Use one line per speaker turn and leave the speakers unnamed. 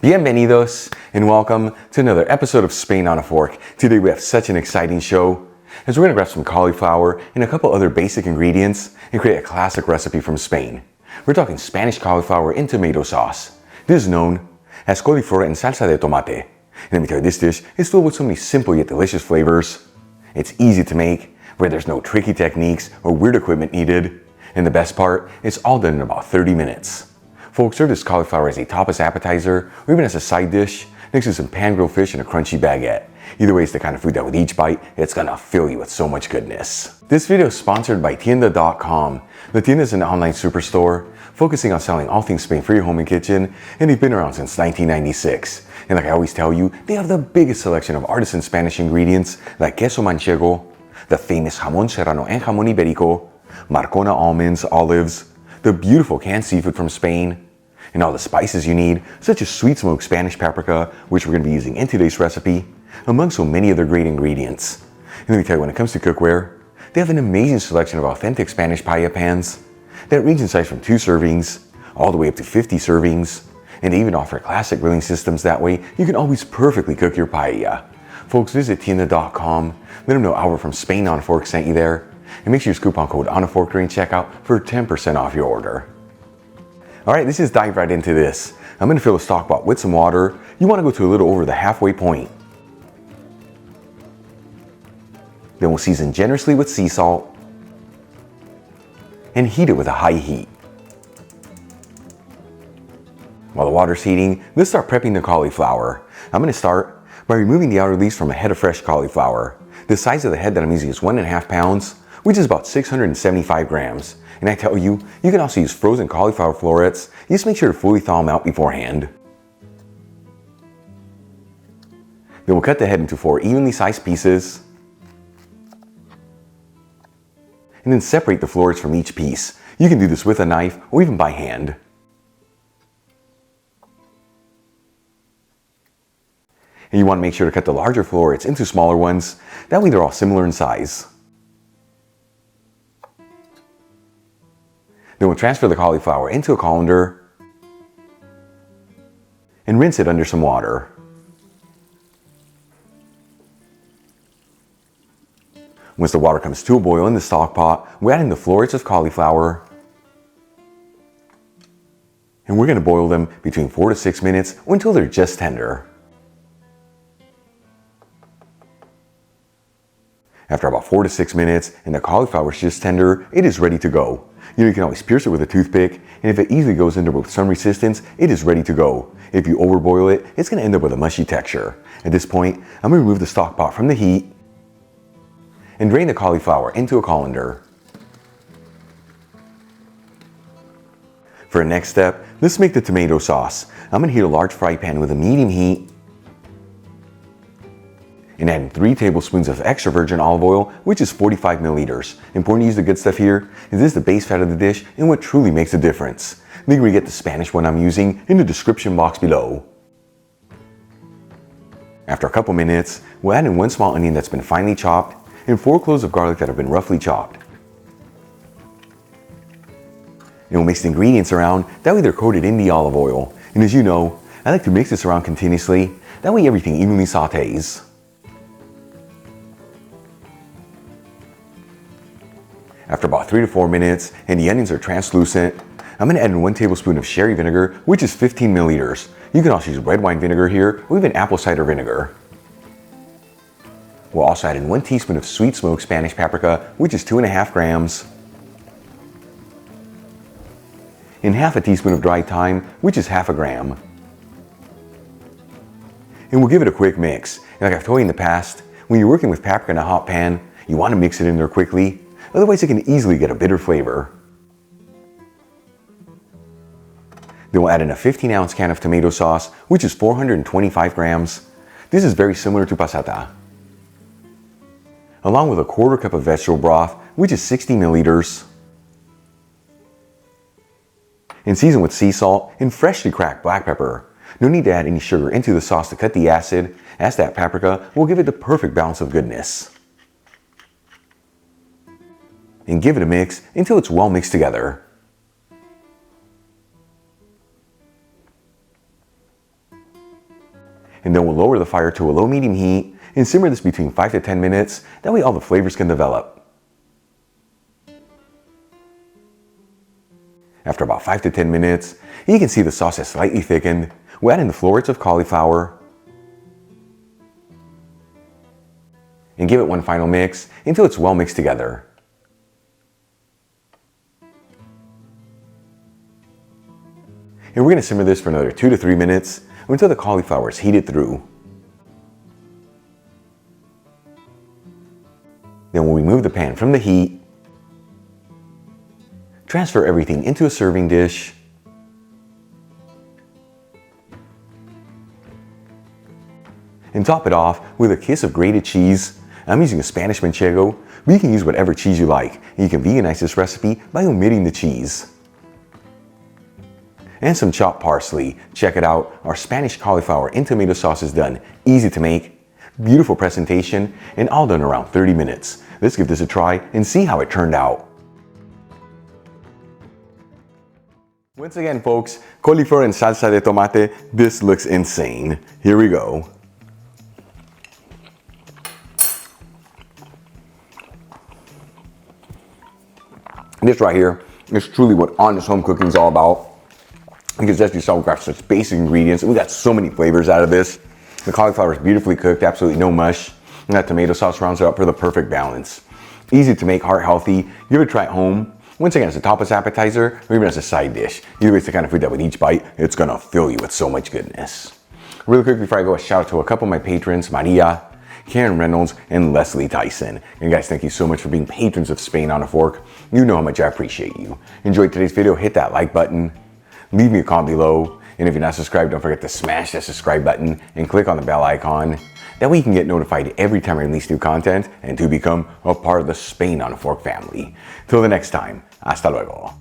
Bienvenidos and welcome to another episode of Spain on a Fork. Today we have such an exciting show as we're going to grab some cauliflower and a couple other basic ingredients and create a classic recipe from Spain. We're talking Spanish cauliflower in tomato sauce. This is known as Coliflor en Salsa de Tomate. And let me tell you, this dish is filled with so many simple yet delicious flavors. It's easy to make, where there's no tricky techniques or weird equipment needed. And the best part, it's all done in about 30 minutes. Folks, serve this cauliflower as a tapas appetizer or even as a side dish next to some pan-grilled fish and a crunchy baguette. Either way, it's the kind of food that with each bite, it's gonna fill you with so much goodness. This video is sponsored by Tienda.com. The Tienda is an online superstore focusing on selling all things Spain for your home and kitchen, and they've been around since 1996. And like I always tell you, they have the biggest selection of artisan Spanish ingredients like queso manchego, the famous jamón serrano and jamón ibérico, Marcona almonds, olives, the beautiful canned seafood from Spain, and all the spices you need, such as sweet smoked Spanish paprika, which we're going to be using in today's recipe, among so many other great ingredients. And let me tell you, when it comes to cookware, they have an amazing selection of authentic Spanish paella pans that range in size from 2 servings all the way up to 50 servings, and they even offer classic grilling systems. That way you can always perfectly cook your paella. Folks, visit Tienda.com, let them know Albert from Spain on a Fork sent you there, and make sure you use coupon code ONAFORK during checkout for 10% off your order. Alright, let's just dive right into this. I'm going to fill the stock pot with some water. You want to go to a little over the halfway point. Then we'll season generously with sea salt and heat it with a high heat. While the water's heating, let's start prepping the cauliflower. I'm going to start by removing the outer leaves from a head of fresh cauliflower. The size of the head that I'm using is 1.5 pounds, which is about 675 grams. And I tell you, you can also use frozen cauliflower florets. You just make sure to fully thaw them out beforehand. Then we'll cut the head into 4 evenly sized pieces. And then separate the florets from each piece. You can do this with a knife or even by hand. And you want to make sure to cut the larger florets into smaller ones. That way they're all similar in size. Then we'll transfer the cauliflower into a colander and rinse it under some water. Once the water comes to a boil in the stock pot, we're adding the florets of cauliflower. And we're going to boil them between 4 to 6 minutes or until they're just tender. After about 4 to 6 minutes and the cauliflower is just tender, it is ready to go. You can always pierce it with a toothpick, and if it easily goes under with some resistance, it is ready to go. If you overboil it, it's going to end up with a mushy texture. At this point, I'm going to remove the stock pot from the heat and drain the cauliflower into a colander. For our next step, let's make the tomato sauce. I'm going to heat a large fry pan with a medium heat and add 3 tablespoons of extra virgin olive oil, which is 45 milliliters. Important to use the good stuff here, as this is the base fat of the dish and what truly makes a difference. Then we get the Spanish one I'm using in the description box below. After a couple minutes, we'll add in 1 small onion that's been finely chopped and 4 cloves of garlic that have been roughly chopped. And we'll mix the ingredients around, that way they're coated in the olive oil. And as you know, I like to mix this around continuously, that way everything evenly sautés. After about 3 to 4 minutes and the onions are translucent, I'm going to add in 1 tablespoon of sherry vinegar, which is 15 milliliters. You can also use red wine vinegar here or even apple cider vinegar. We'll also add in 1 teaspoon of sweet smoked Spanish paprika, which is 2.5 grams. And half a teaspoon of dried thyme, which is half a gram. And we'll give it a quick mix. And like I've told you in the past, when you're working with paprika in a hot pan, you want to mix it in there quickly. Otherwise, it can easily get a bitter flavor. Then we'll add in a 15-ounce can of tomato sauce, which is 425 grams. This is very similar to passata. Along with a 1/4 cup of vegetable broth, which is 60 milliliters. And season with sea salt and freshly cracked black pepper. No need to add any sugar into the sauce to cut the acid, as that paprika will give it the perfect balance of goodness. And give it a mix until it's well mixed together. and then we'll lower the fire to a low-medium heat and simmer this between 5 to 10 minutes. That way all the flavors can develop. After about 5 to 10 minutes, you can see the sauce has slightly thickened. We'll add in the florets of cauliflower and give it one final mix until it's well mixed together. And we're going to simmer this for another 2 to 3 minutes until the cauliflower is heated through. Then we'll remove the pan from the heat, transfer everything into a serving dish, and top it off with a kiss of grated cheese. I'm using a Spanish Manchego, but you can use whatever cheese you like. And you can veganize this recipe by omitting the cheese. And some chopped parsley. Check it out, our Spanish cauliflower and tomato sauce is done. Easy to make, beautiful presentation, and all done around 30 minutes. Let's give this a try and see how it turned out. Once again folks, cauliflower and salsa de tomate, this looks insane. Here we go. This right here is truly what honest home cooking is all about. Because as you saw, we've got such basic ingredients. We got so many flavors out of this. The cauliflower is beautifully cooked, absolutely no mush. And that tomato sauce rounds it up for the perfect balance. Easy to make, heart healthy. Give it a try at home. Once again, as a tapas appetizer, or even as a side dish. Either way, it's the kind of food that with each bite, it's gonna fill you with so much goodness. Really quick before I go, a shout out to a couple of my patrons, Maria, Karen Reynolds, and Leslie Tyson. And guys, thank you so much for being patrons of Spain on a Fork. You know how much I appreciate you. Enjoyed today's video, hit that like button, leave me a comment below, and if you're not subscribed, don't forget to smash that subscribe button and click on the bell icon. That way you can get notified every time I release new content and to become a part of the Spain on a Fork family. Till the next time, hasta luego.